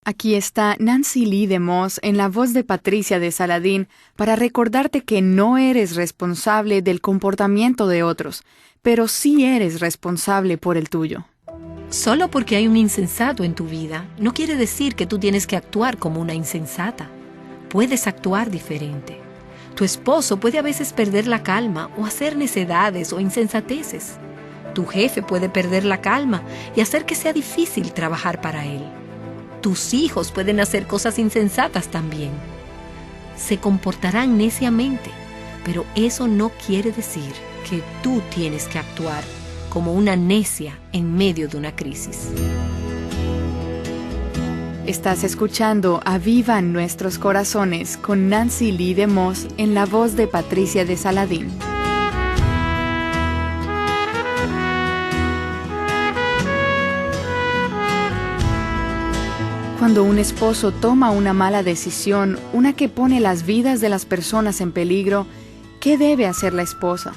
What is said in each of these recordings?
Aquí está Nancy Lee DeMoss en la voz de Patricia de Saladín para recordarte que no eres responsable del comportamiento de otros, pero sí eres responsable por el tuyo. Solo porque hay un insensato en tu vida, no quiere decir que tú tienes que actuar como una insensata. Puedes actuar diferente. Tu esposo puede a veces perder la calma o hacer necedades o insensateces. Tu jefe puede perder la calma y hacer que sea difícil trabajar para él. Tus hijos pueden hacer cosas insensatas también. Se comportarán neciamente, pero eso no quiere decir que tú tienes que actuar como una necia en medio de una crisis. Estás escuchando Aviva Nuestros Corazones con Nancy Lee DeMoss en la voz de Patricia de Saladín. Cuando un esposo toma una mala decisión, una que pone las vidas de las personas en peligro, ¿qué debe hacer la esposa?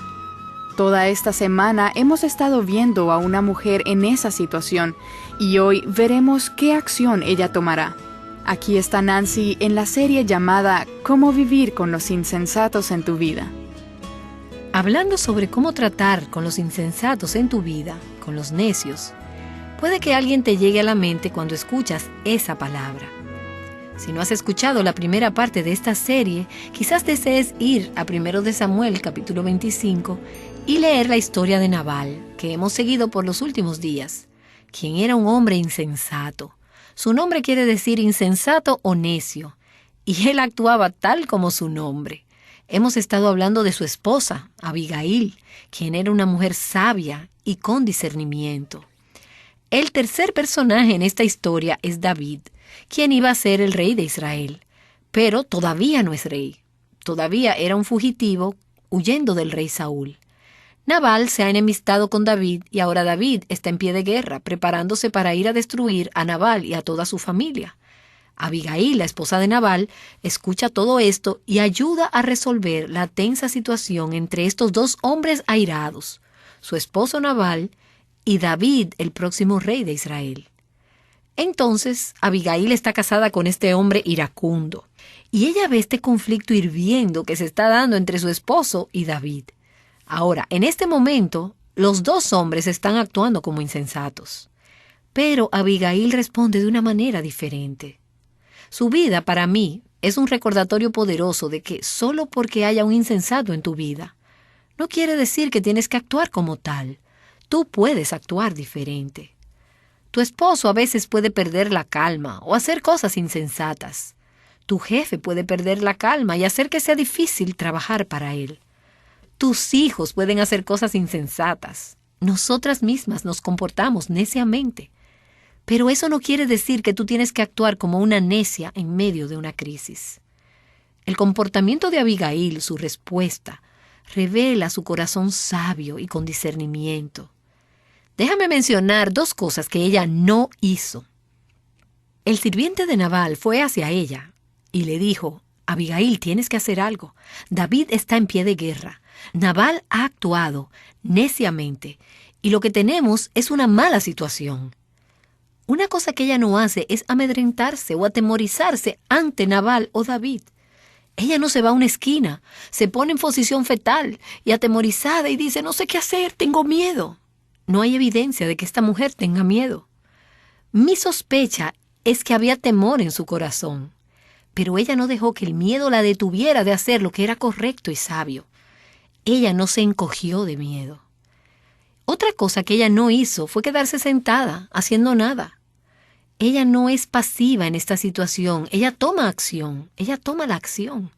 Toda esta semana hemos estado viendo a una mujer en esa situación y hoy veremos qué acción ella tomará. Aquí está Nancy en la serie llamada ¿Cómo vivir con los insensatos en tu vida? Hablando sobre cómo tratar con los insensatos en tu vida, con los necios, puede que alguien te llegue a la mente cuando escuchas esa palabra. Si no has escuchado la primera parte de esta serie, quizás desees ir a 1 de Samuel, capítulo 25, y leer la historia de Nabal, que hemos seguido por los últimos días, quien era un hombre insensato. Su nombre quiere decir insensato o necio, y él actuaba tal como su nombre. Hemos estado hablando de su esposa, Abigail, quien era una mujer sabia y con discernimiento. El tercer personaje en esta historia es David, quien iba a ser el rey de Israel, pero todavía no es rey. Todavía era un fugitivo huyendo del rey Saúl. Nabal se ha enemistado con David y ahora David está en pie de guerra, preparándose para ir a destruir a Nabal y a toda su familia. Abigail, la esposa de Nabal, escucha todo esto y ayuda a resolver la tensa situación entre estos dos hombres airados, su esposo Nabal y David, el próximo rey de Israel. Entonces, Abigail está casada con este hombre iracundo, y ella ve este conflicto hirviendo que se está dando entre su esposo y David. Ahora, en este momento, los dos hombres están actuando como insensatos, pero Abigail responde de una manera diferente. Su vida, para mí, es un recordatorio poderoso de que solo porque haya un insensato en tu vida, no quiere decir que tienes que actuar como tal. Tú puedes actuar diferente. Tu esposo a veces puede perder la calma o hacer cosas insensatas. Tu jefe puede perder la calma y hacer que sea difícil trabajar para él. Tus hijos pueden hacer cosas insensatas. Nosotras mismas nos comportamos neciamente. Pero eso no quiere decir que tú tienes que actuar como una necia en medio de una crisis. El comportamiento de Abigail, su respuesta, revela su corazón sabio y con discernimiento. Déjame mencionar dos cosas que ella no hizo. El sirviente de Nabal fue hacia ella y le dijo: Abigail, tienes que hacer algo. David está en pie de guerra. Nabal ha actuado neciamente y lo que tenemos es una mala situación. Una cosa que ella no hace es amedrentarse o atemorizarse ante Nabal o David. Ella no se va a una esquina, se pone en posición fetal y atemorizada y dice: no sé qué hacer, tengo miedo. No hay evidencia de que esta mujer tenga miedo. Mi sospecha es que había temor en su corazón, pero ella no dejó que el miedo la detuviera de hacer lo que era correcto y sabio. Ella no se encogió de miedo. Otra cosa que ella no hizo fue quedarse sentada, haciendo nada. Ella no es pasiva en esta situación, ella toma acción, ella toma la acción.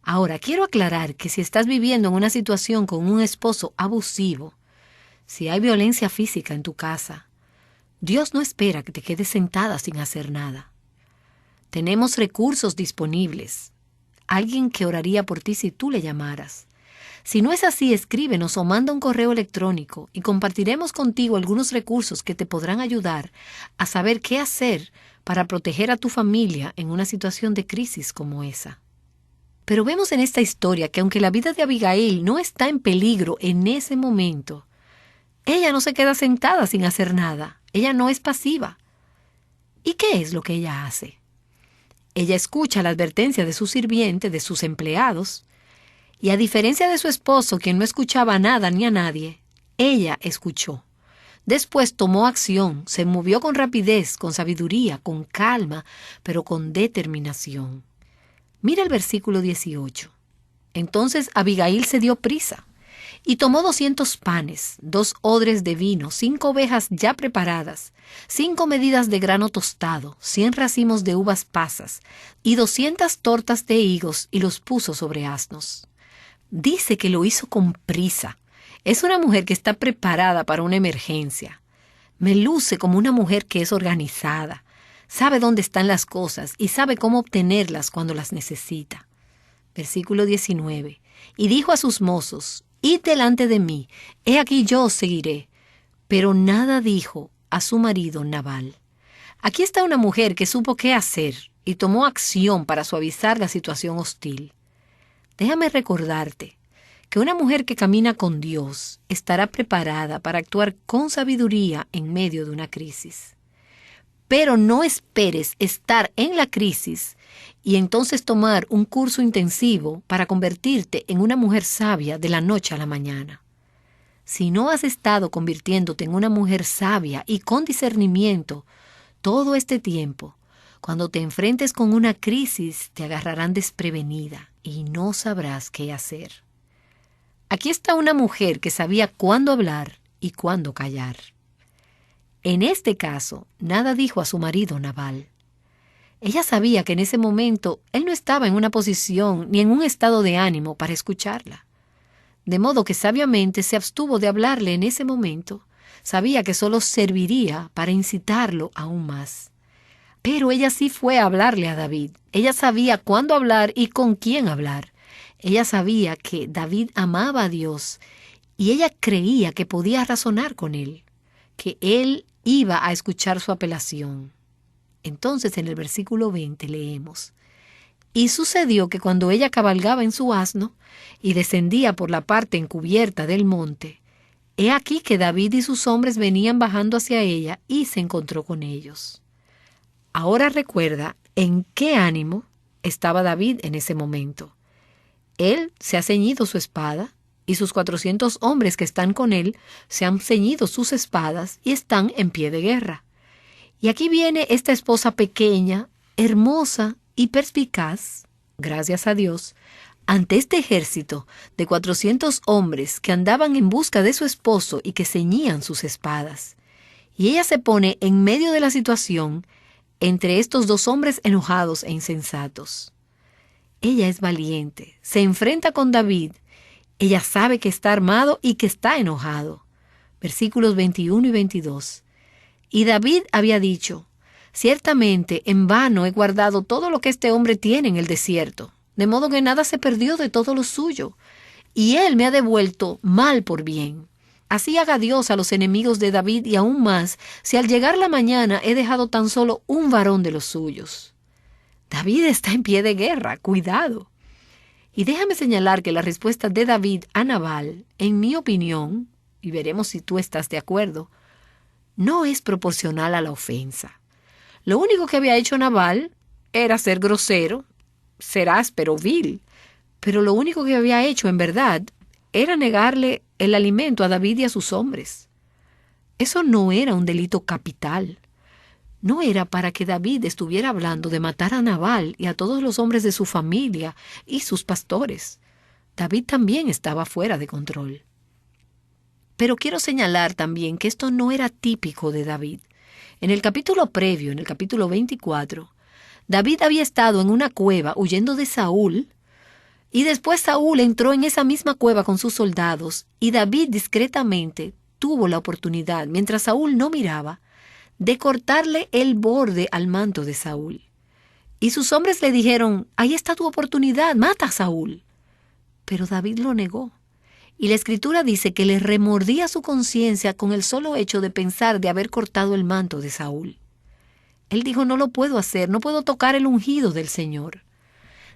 Ahora, quiero aclarar que si estás viviendo en una situación con un esposo abusivo, si hay violencia física en tu casa, Dios no espera que te quedes sentada sin hacer nada. Tenemos recursos disponibles. Alguien que oraría por ti si tú le llamaras. Si no es así, escríbenos o manda un correo electrónico y compartiremos contigo algunos recursos que te podrán ayudar a saber qué hacer para proteger a tu familia en una situación de crisis como esa. Pero vemos en esta historia que aunque la vida de Abigail no está en peligro en ese momento, ella no se queda sentada sin hacer nada. Ella no es pasiva. ¿Y qué es lo que ella hace? Ella escucha la advertencia de su sirviente, de sus empleados, y a diferencia de su esposo, quien no escuchaba nada ni a nadie, ella escuchó. Después tomó acción, se movió con rapidez, con sabiduría, con calma, pero con determinación. Mira el versículo 18. Entonces Abigail se dio prisa y tomó 200 panes, 2 odres de vino, 5 ovejas ya preparadas, 5 medidas de grano tostado, 100 racimos de uvas pasas y 200 tortas de higos, y los puso sobre asnos. Dice que lo hizo con prisa. Es una mujer que está preparada para una emergencia. Me luce como una mujer que es organizada, sabe dónde están las cosas y sabe cómo obtenerlas cuando las necesita. Versículo 19. Y dijo a sus mozos: id delante de mí, he aquí yo os seguiré. Pero nada dijo a su marido Nabal. Aquí está una mujer que supo qué hacer y tomó acción para suavizar la situación hostil. Déjame recordarte que una mujer que camina con Dios estará preparada para actuar con sabiduría en medio de una crisis. Pero no esperes estar en la crisis y entonces tomar un curso intensivo para convertirte en una mujer sabia de la noche a la mañana. Si no has estado convirtiéndote en una mujer sabia y con discernimiento todo este tiempo, cuando te enfrentes con una crisis te agarrarán desprevenida y no sabrás qué hacer. Aquí está una mujer que sabía cuándo hablar y cuándo callar. En este caso, nada dijo a su marido Nabal. Ella sabía que en ese momento él no estaba en una posición ni en un estado de ánimo para escucharla. De modo que sabiamente se abstuvo de hablarle en ese momento. Sabía que solo serviría para incitarlo aún más. Pero ella sí fue a hablarle a David. Ella sabía cuándo hablar y con quién hablar. Ella sabía que David amaba a Dios y ella creía que podía razonar con él, que él iba a escuchar su apelación. Entonces en el versículo 20 leemos: y sucedió que cuando ella cabalgaba en su asno y descendía por la parte encubierta del monte, he aquí que David y sus hombres venían bajando hacia ella y se encontró con ellos. Ahora recuerda en qué ánimo estaba David en ese momento. Él se ha ceñido su espada y sus 400 hombres que están con él se han ceñido sus espadas y están en pie de guerra. Y aquí viene esta esposa pequeña, hermosa y perspicaz, gracias a Dios, ante este ejército de 400 hombres que andaban en busca de su esposo y que ceñían sus espadas. Y ella se pone en medio de la situación entre estos 2 hombres enojados e insensatos. Ella es valiente, se enfrenta con David. Ella sabe que está armado y que está enojado. Versículos 21 y 22. Y David había dicho: ciertamente en vano he guardado todo lo que este hombre tiene en el desierto, de modo que nada se perdió de todo lo suyo, y él me ha devuelto mal por bien. Así haga Dios a los enemigos de David y aún más, si al llegar la mañana he dejado tan solo un varón de los suyos. David está en pie de guerra, cuidado. Y déjame señalar que la respuesta de David a Nabal, en mi opinión, y veremos si tú estás de acuerdo, no es proporcional a la ofensa. Lo único que había hecho Nabal era ser grosero, ser áspero, vil, pero lo único que había hecho en verdad era negarle el alimento a David y a sus hombres. Eso no era un delito capital. No era para que David estuviera hablando de matar a Nabal y a todos los hombres de su familia y sus pastores. David también estaba fuera de control. Pero quiero señalar también que esto no era típico de David. En el capítulo previo, en el capítulo 24, David había estado en una cueva huyendo de Saúl, y después Saúl entró en esa misma cueva con sus soldados, y David discretamente tuvo la oportunidad, mientras Saúl no miraba, de cortarle el borde al manto de Saúl. Y sus hombres le dijeron: ahí está tu oportunidad, mata a Saúl. Pero David lo negó. Y la Escritura dice que le remordía su conciencia con el solo hecho de pensar de haber cortado el manto de Saúl. Él dijo: no lo puedo hacer, no puedo tocar el ungido del Señor.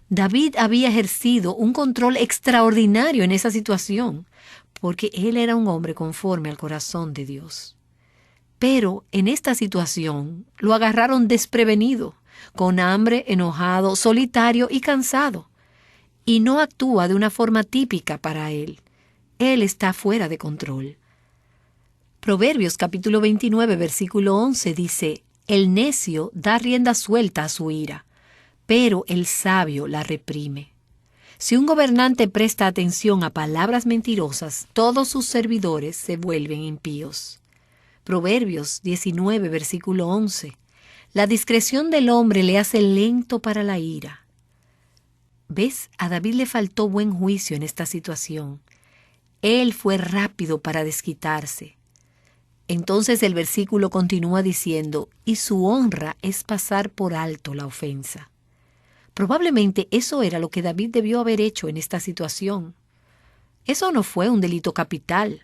David había ejercido un control extraordinario en esa situación, porque él era un hombre conforme al corazón de Dios. Pero en esta situación lo agarraron desprevenido, con hambre, enojado, solitario y cansado. Y no actúa de una forma típica para él. Él está fuera de control. Proverbios capítulo 29, versículo 11 dice: el necio da rienda suelta a su ira, pero el sabio la reprime. Si un gobernante presta atención a palabras mentirosas, todos sus servidores se vuelven impíos. Proverbios 19, versículo 11. La discreción del hombre le hace lento para la ira. ¿Ves? A David le faltó buen juicio en esta situación. Él fue rápido para desquitarse. Entonces el versículo continúa diciendo: y su honra es pasar por alto la ofensa. Probablemente eso era lo que David debió haber hecho en esta situación. Eso no fue un delito capital.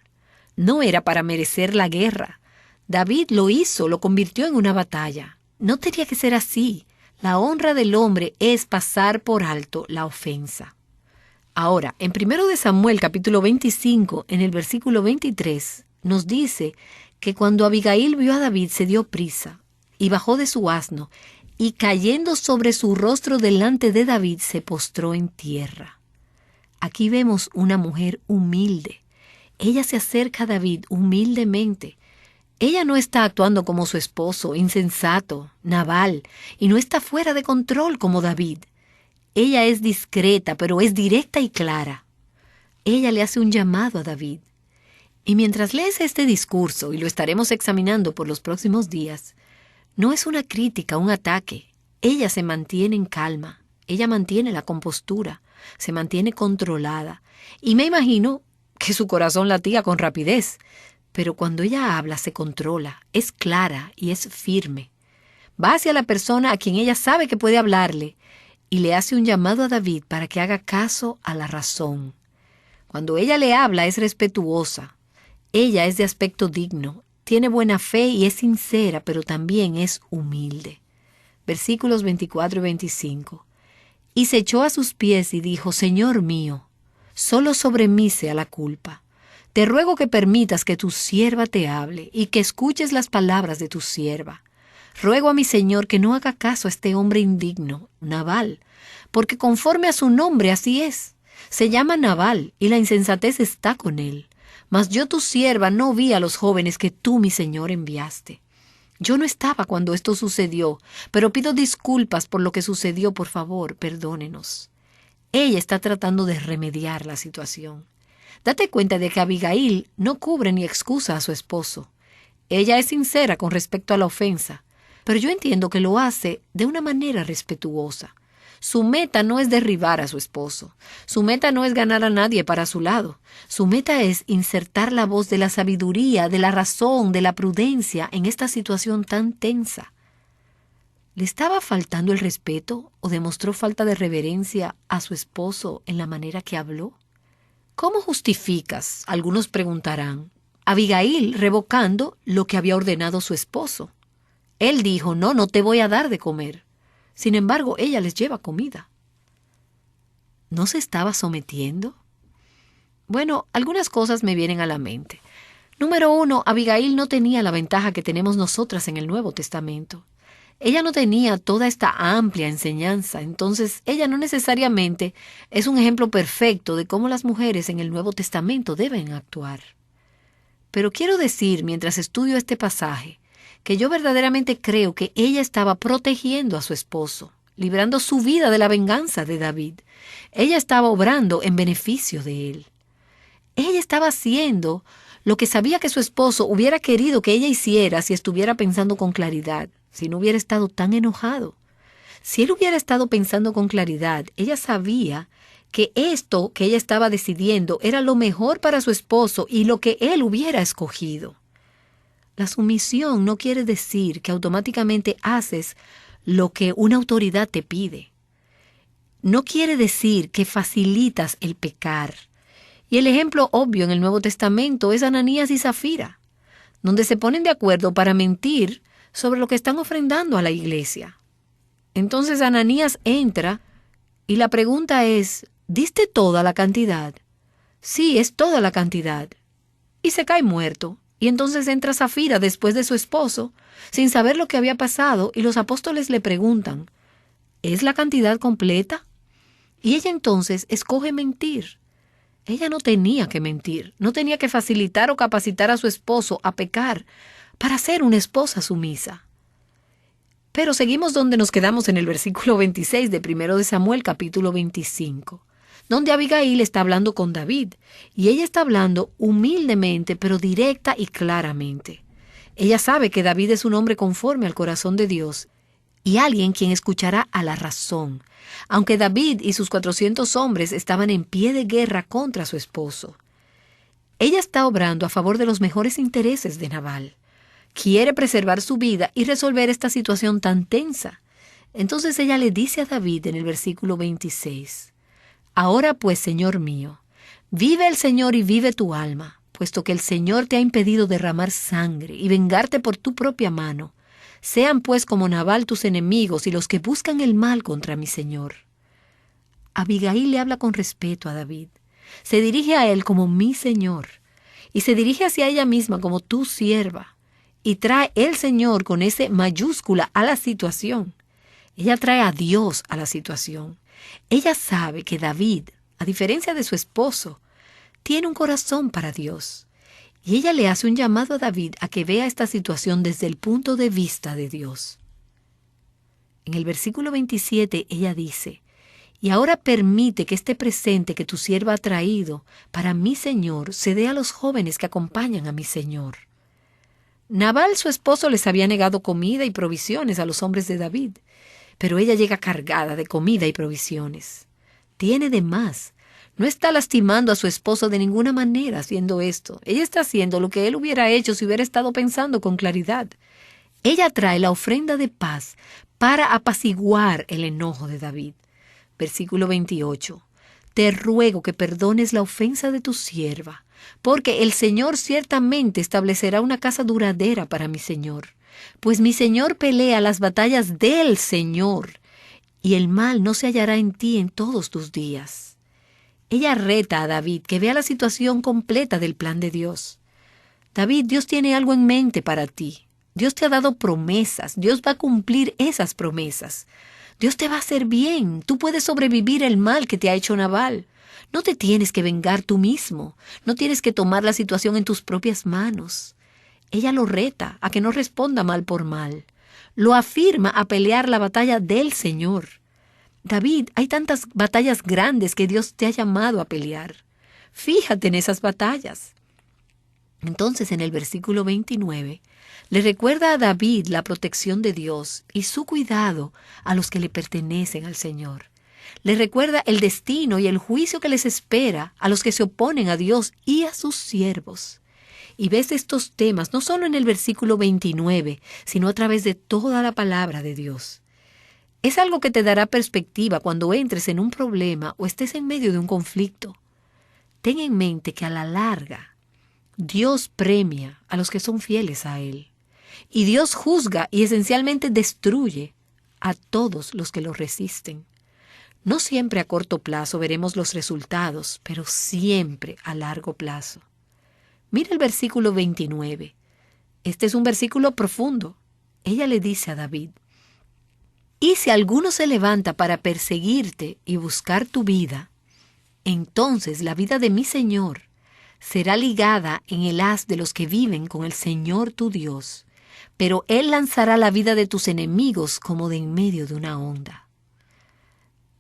No era para merecer la guerra. David lo hizo, lo convirtió en una batalla. No tenía que ser así. La honra del hombre es pasar por alto la ofensa. Ahora, en 1 de Samuel capítulo 25, en el versículo 23, nos dice que cuando Abigail vio a David se dio prisa y bajó de su asno y cayendo sobre su rostro delante de David se postró en tierra. Aquí vemos una mujer humilde. Ella se acerca a David humildemente. Ella no está actuando como su esposo, insensato, Nabal, y no está fuera de control como David. Ella es discreta, pero es directa y clara. Ella le hace un llamado a David. Y mientras lees este discurso, y lo estaremos examinando por los próximos días, no es una crítica, un ataque. Ella se mantiene en calma. Ella mantiene la compostura, se mantiene controlada. Y me imagino que su corazón latía con rapidez. Pero cuando ella habla se controla, es clara y es firme. Va hacia la persona a quien ella sabe que puede hablarle y le hace un llamado a David para que haga caso a la razón. Cuando ella le habla es respetuosa. Ella es de aspecto digno, tiene buena fe y es sincera, pero también es humilde. Versículos 24 y 25. Y se echó a sus pies y dijo: Señor mío, solo sobre mí sea la culpa. Te ruego que permitas que tu sierva te hable y que escuches las palabras de tu sierva. Ruego a mi Señor que no haga caso a este hombre indigno, Nabal, porque conforme a su nombre así es. Se llama Nabal y la insensatez está con él. Mas yo, tu sierva, no vi a los jóvenes que tú, mi Señor, enviaste. Yo no estaba cuando esto sucedió, pero pido disculpas por lo que sucedió, por favor, perdónenos. Ella está tratando de remediar la situación. Date cuenta de que Abigail no cubre ni excusa a su esposo. Ella es sincera con respecto a la ofensa, pero yo entiendo que lo hace de una manera respetuosa. Su meta no es derribar a su esposo. Su meta no es ganar a nadie para su lado. Su meta es insertar la voz de la sabiduría, de la razón, de la prudencia en esta situación tan tensa. ¿Le estaba faltando el respeto o demostró falta de reverencia a su esposo en la manera que habló? ¿Cómo justificas? Algunos preguntarán. Abigail revocando lo que había ordenado su esposo. Él dijo: no te voy a dar de comer. Sin embargo, ella les lleva comida. ¿No se estaba sometiendo? Bueno, algunas cosas me vienen a la mente. Número 1, Abigail no tenía la ventaja que tenemos nosotras en el Nuevo Testamento. Ella no tenía toda esta amplia enseñanza, entonces ella no necesariamente es un ejemplo perfecto de cómo las mujeres en el Nuevo Testamento deben actuar. Pero quiero decir, mientras estudio este pasaje, que yo verdaderamente creo que ella estaba protegiendo a su esposo, librando su vida de la venganza de David. Ella estaba obrando en beneficio de él. Ella estaba haciendo lo que sabía que su esposo hubiera querido que ella hiciera si estuviera pensando con claridad, si no hubiera estado tan enojado. Si él hubiera estado pensando con claridad, ella sabía que esto que ella estaba decidiendo era lo mejor para su esposo y lo que él hubiera escogido. La sumisión no quiere decir que automáticamente haces lo que una autoridad te pide. No quiere decir que facilitas el pecar. Y el ejemplo obvio en el Nuevo Testamento es Ananías y Zafira, donde se ponen de acuerdo para mentir sobre lo que están ofrendando a la iglesia. Entonces Ananías entra y la pregunta es: ¿diste toda la cantidad? Sí, es toda la cantidad. Y se cae muerto. Y entonces entra Zafira después de su esposo, sin saber lo que había pasado, y los apóstoles le preguntan, ¿es la cantidad completa? Y ella entonces escoge mentir. Ella no tenía que mentir, no tenía que facilitar o capacitar a su esposo a pecar para ser una esposa sumisa. Pero seguimos donde nos quedamos en el versículo 26 de 1 de Samuel, capítulo 25, donde Abigail está hablando con David, y ella está hablando humildemente, pero directa y claramente. Ella sabe que David es un hombre conforme al corazón de Dios, y alguien quien escuchará a la razón, aunque David y sus 400 hombres estaban en pie de guerra contra su esposo. Ella está obrando a favor de los mejores intereses de Nabal. Quiere preservar su vida y resolver esta situación tan tensa. Entonces ella le dice a David en el versículo 26, «Ahora pues, Señor mío, vive el Señor y vive tu alma, puesto que el Señor te ha impedido derramar sangre y vengarte por tu propia mano. Sean pues como Nabal tus enemigos y los que buscan el mal contra mi Señor». Abigail le habla con respeto a David. Se dirige a él como mi Señor y se dirige hacia ella misma como tu sierva. Y trae el Señor con ese mayúscula a la situación. Ella trae a Dios a la situación. Ella sabe que David, a diferencia de su esposo, tiene un corazón para Dios. Y ella le hace un llamado a David a que vea esta situación desde el punto de vista de Dios. En el versículo 27 ella dice, «Y ahora permite que este presente que tu sierva ha traído para mi Señor se dé a los jóvenes que acompañan a mi Señor». Nabal, su esposo, les había negado comida y provisiones a los hombres de David, pero ella llega cargada de comida y provisiones. Tiene de más. No está lastimando a su esposo de ninguna manera haciendo esto. Ella está haciendo lo que él hubiera hecho si hubiera estado pensando con claridad. Ella trae la ofrenda de paz para apaciguar el enojo de David. Versículo 28. «Te ruego que perdones la ofensa de tu sierva, porque el Señor ciertamente establecerá una casa duradera para mi Señor. Pues mi Señor pelea las batallas del Señor, y el mal no se hallará en ti en todos tus días». Ella reta a David que vea la situación completa del plan de Dios. David, Dios tiene algo en mente para ti. Dios te ha dado promesas. Dios va a cumplir esas promesas. Dios te va a hacer bien. Tú puedes sobrevivir el mal que te ha hecho Nabal. No te tienes que vengar tú mismo. No tienes que tomar la situación en tus propias manos. Ella lo reta a que no responda mal por mal. Lo afirma a pelear la batalla del Señor. David, hay tantas batallas grandes que Dios te ha llamado a pelear. Fíjate en esas batallas. Entonces, en el versículo 29, le recuerda a David la protección de Dios y su cuidado a los que le pertenecen al Señor. Le recuerda el destino y el juicio que les espera a los que se oponen a Dios y a sus siervos. Y ves estos temas no solo en el versículo 29, sino a través de toda la palabra de Dios. Es algo que te dará perspectiva cuando entres en un problema o estés en medio de un conflicto. Ten en mente que a la larga, Dios premia a los que son fieles a Él. Y Dios juzga y esencialmente destruye a todos los que lo resisten. No siempre a corto plazo veremos los resultados, pero siempre a largo plazo. Mira el versículo 29. Este es un versículo profundo. Ella le dice a David, «Y si alguno se levanta para perseguirte y buscar tu vida, entonces la vida de mi Señor será ligada en el haz de los que viven con el Señor tu Dios, pero Él lanzará la vida de tus enemigos como de en medio de una onda».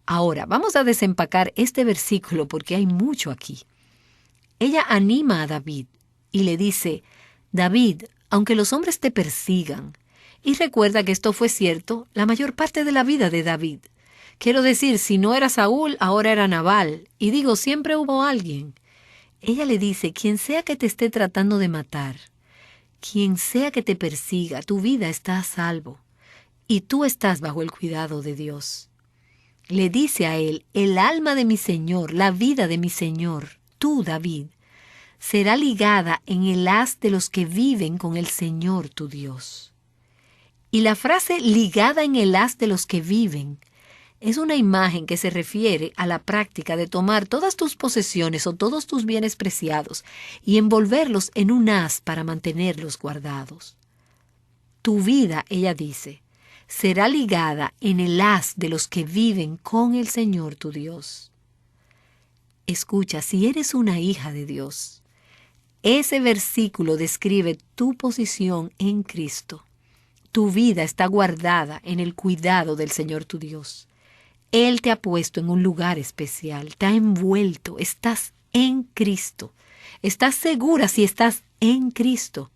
Ahora, vamos a desempacar este versículo porque hay mucho aquí. Ella anima a David y le dice, «David, aunque los hombres te persigan», y recuerda que esto fue cierto la mayor parte de la vida de David. Quiero decir, si no era Saúl, ahora era Nabal. Y digo, siempre hubo alguien. Ella le dice, quien sea que te esté tratando de matar, quien sea que te persiga, tu vida está a salvo. Y tú estás bajo el cuidado de Dios. Le dice a él, el alma de mi Señor, la vida de mi Señor, tú, David, será ligada en el haz de los que viven con el Señor tu Dios. Y la frase ligada en el haz de los que viven es una imagen que se refiere a la práctica de tomar todas tus posesiones o todos tus bienes preciados y envolverlos en un haz para mantenerlos guardados. Tu vida, ella dice, será ligada en el haz de los que viven con el Señor tu Dios. Escucha, si eres una hija de Dios, ese versículo describe tu posición en Cristo. Tu vida está guardada en el cuidado del Señor tu Dios. Él te ha puesto en un lugar especial, te ha envuelto, estás en Cristo. Estás segura si estás en Cristo.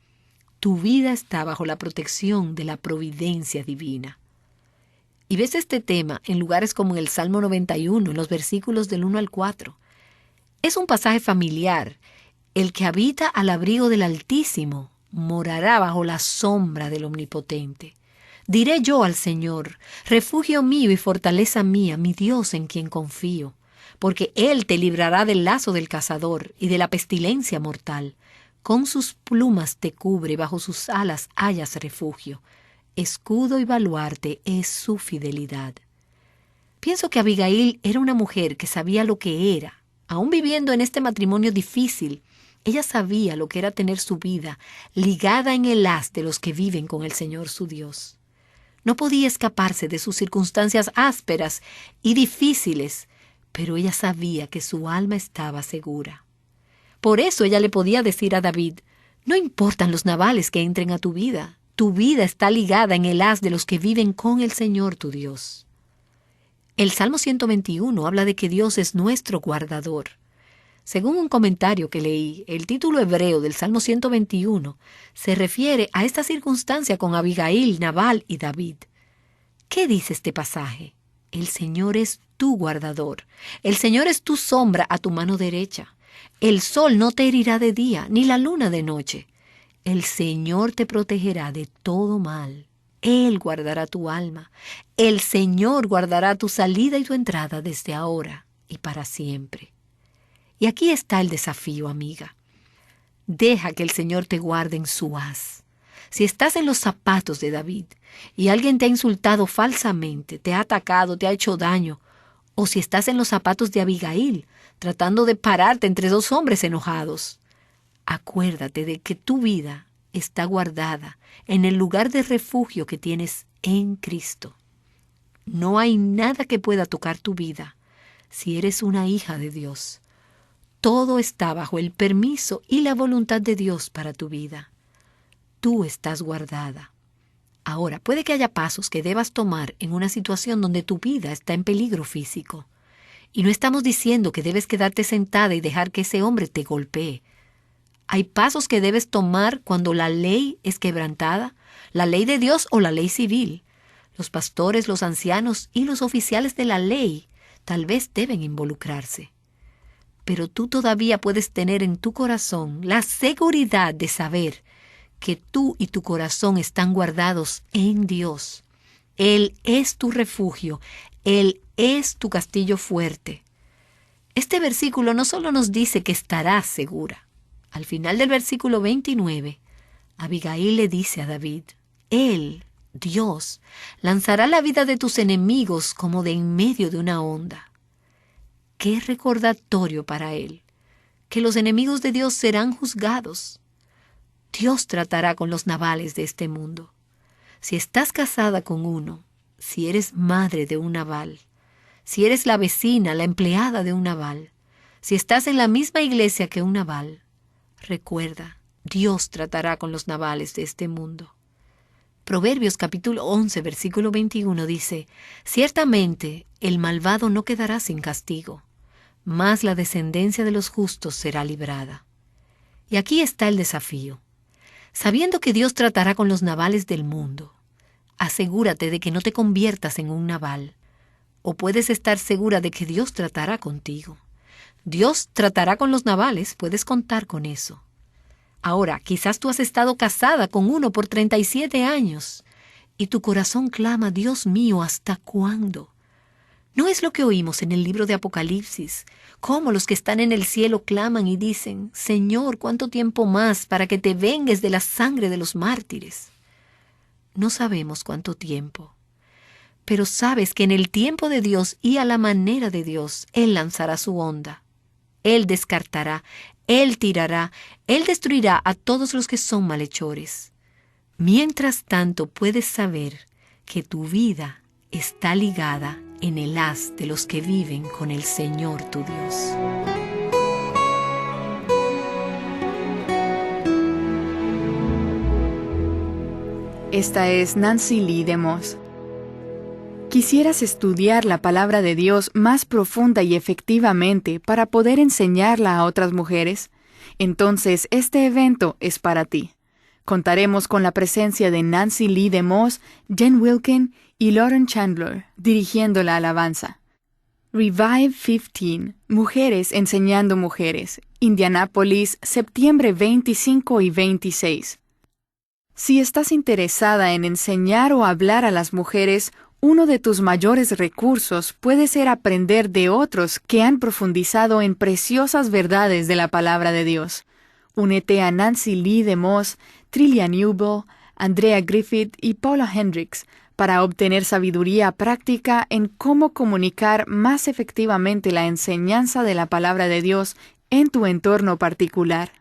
Tu vida está bajo la protección de la providencia divina. Y ves este tema en lugares como en el Salmo 91, en los versículos del 1 al 4. Es un pasaje familiar. El que habita al abrigo del Altísimo morará bajo la sombra del Omnipotente. Diré yo al Señor, refugio mío y fortaleza mía, mi Dios en quien confío, porque Él te librará del lazo del cazador y de la pestilencia mortal. Con sus plumas te cubre, bajo sus alas hallas refugio. Escudo y baluarte es su fidelidad. Pienso que Abigail era una mujer que sabía lo que era. Aún viviendo en este matrimonio difícil, ella sabía lo que era tener su vida ligada en el haz de los que viven con el Señor su Dios. No podía escaparse de sus circunstancias ásperas y difíciles, pero ella sabía que su alma estaba segura. Por eso ella le podía decir a David, no importan los navales que entren a tu vida está ligada en el haz de los que viven con el Señor tu Dios. El Salmo 121 habla de que Dios es nuestro guardador. Según un comentario que leí, el título hebreo del Salmo 121 se refiere a esta circunstancia con Abigail, Nabal y David. ¿Qué dice este pasaje? El Señor es tu guardador. El Señor es tu sombra a tu mano derecha. El sol no te herirá de día, ni la luna de noche. El Señor te protegerá de todo mal. Él guardará tu alma. El Señor guardará tu salida y tu entrada desde ahora y para siempre. Y aquí está el desafío, amiga. Deja que el Señor te guarde en su haz. Si estás en los zapatos de David y alguien te ha insultado falsamente, te ha atacado, te ha hecho daño, o si estás en los zapatos de Abigail, tratando de pararte entre dos hombres enojados, acuérdate de que tu vida está guardada en el lugar de refugio que tienes en Cristo. No hay nada que pueda tocar tu vida si eres una hija de Dios. Todo está bajo el permiso y la voluntad de Dios para tu vida. Tú estás guardada. Ahora, puede que haya pasos que debas tomar en una situación donde tu vida está en peligro físico. Y no estamos diciendo que debes quedarte sentada y dejar que ese hombre te golpee. Hay pasos que debes tomar cuando la ley es quebrantada, la ley de Dios o la ley civil. Los pastores, los ancianos y los oficiales de la ley tal vez deben involucrarse. Pero tú todavía puedes tener en tu corazón la seguridad de saber que tú y tu corazón están guardados en Dios. Él es tu refugio, Él es tu castillo fuerte. Este versículo no solo nos dice que estarás segura. Al final del versículo 29, Abigail le dice a David, Él, Dios, lanzará la vida de tus enemigos como de en medio de una onda. Qué recordatorio para él, que los enemigos de Dios serán juzgados. Dios tratará con los navales de este mundo. Si estás casada con uno, si eres madre de un naval, si eres la vecina, la empleada de un naval, si estás en la misma iglesia que un naval, recuerda, Dios tratará con los navales de este mundo. Proverbios capítulo 11, versículo 21 dice, ciertamente el malvado no quedará sin castigo, mas la descendencia de los justos será librada. Y aquí está el desafío. Sabiendo que Dios tratará con los navales del mundo, asegúrate de que no te conviertas en un naval, o puedes estar segura de que Dios tratará contigo. Dios tratará con los navales, puedes contar con eso. Ahora, quizás tú has estado casada con uno por 37 años y tu corazón clama, Dios mío, ¿hasta cuándo? ¿No es lo que oímos en el libro de Apocalipsis? Cómo los que están en el cielo claman y dicen, Señor, ¿cuánto tiempo más para que te vengues de la sangre de los mártires? No sabemos cuánto tiempo, pero sabes que en el tiempo de Dios y a la manera de Dios, Él lanzará su onda. Él descartará, Él tirará, Él destruirá a todos los que son malhechores. Mientras tanto, puedes saber que tu vida está ligada en el haz de los que viven con el Señor tu Dios. Esta es Nancy Lee DeMoss. ¿Quisieras estudiar la palabra de Dios más profunda y efectivamente para poder enseñarla a otras mujeres? Entonces este evento es para ti. Contaremos con la presencia de Nancy Lee DeMoss, Jen Wilkin y Lauren Chandler dirigiendo la alabanza. Revive 15, Mujeres Enseñando Mujeres, Indianápolis, septiembre 25 y 26. Si estás interesada en enseñar o hablar a las mujeres, uno de tus mayores recursos puede ser aprender de otros que han profundizado en preciosas verdades de la palabra de Dios. Únete a Nancy Lee DeMoss, Trillia Newble, Andrea Griffith y Paula Hendricks para obtener sabiduría práctica en cómo comunicar más efectivamente la enseñanza de la palabra de Dios en tu entorno particular.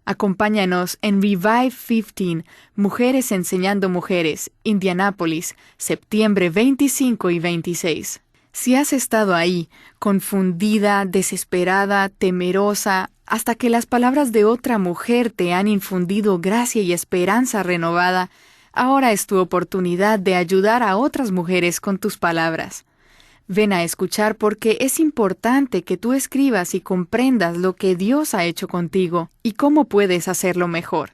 Acompáñanos en Revive 15, Mujeres Enseñando Mujeres, Indianápolis, septiembre 25 y 26. Si has estado ahí, confundida, desesperada, temerosa, hasta que las palabras de otra mujer te han infundido gracia y esperanza renovada, ahora es tu oportunidad de ayudar a otras mujeres con tus palabras. Ven a escuchar porque es importante que tú escribas y comprendas lo que Dios ha hecho contigo y cómo puedes hacerlo mejor.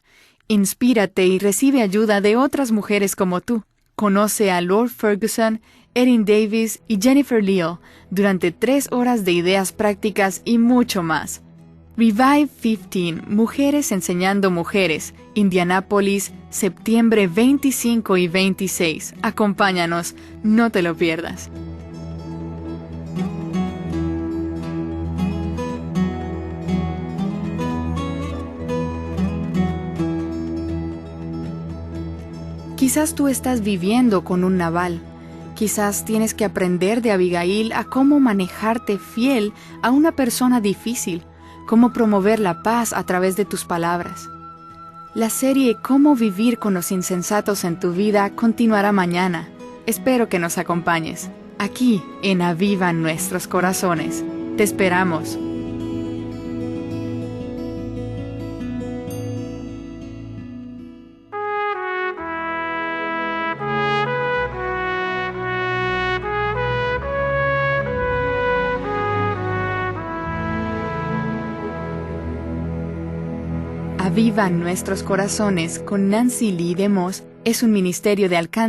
Inspírate y recibe ayuda de otras mujeres como tú. Conoce a Lord Ferguson, Erin Davis y Jennifer Leal durante 3 horas de ideas prácticas y mucho más. Revive 15, Mujeres Enseñando Mujeres, Indianápolis, septiembre 25 y 26. Acompáñanos, no te lo pierdas. Quizás tú estás viviendo con un Nabal. Quizás tienes que aprender de Abigail a cómo manejarte fiel a una persona difícil, cómo promover la paz a través de tus palabras. La serie Cómo vivir con los insensatos en tu vida continuará mañana. Espero que nos acompañes. Aquí en Aviva Nuestros Corazones. Te esperamos. Aviva Nuestros Corazones con Nancy Lee DeMoss es un ministerio de alcance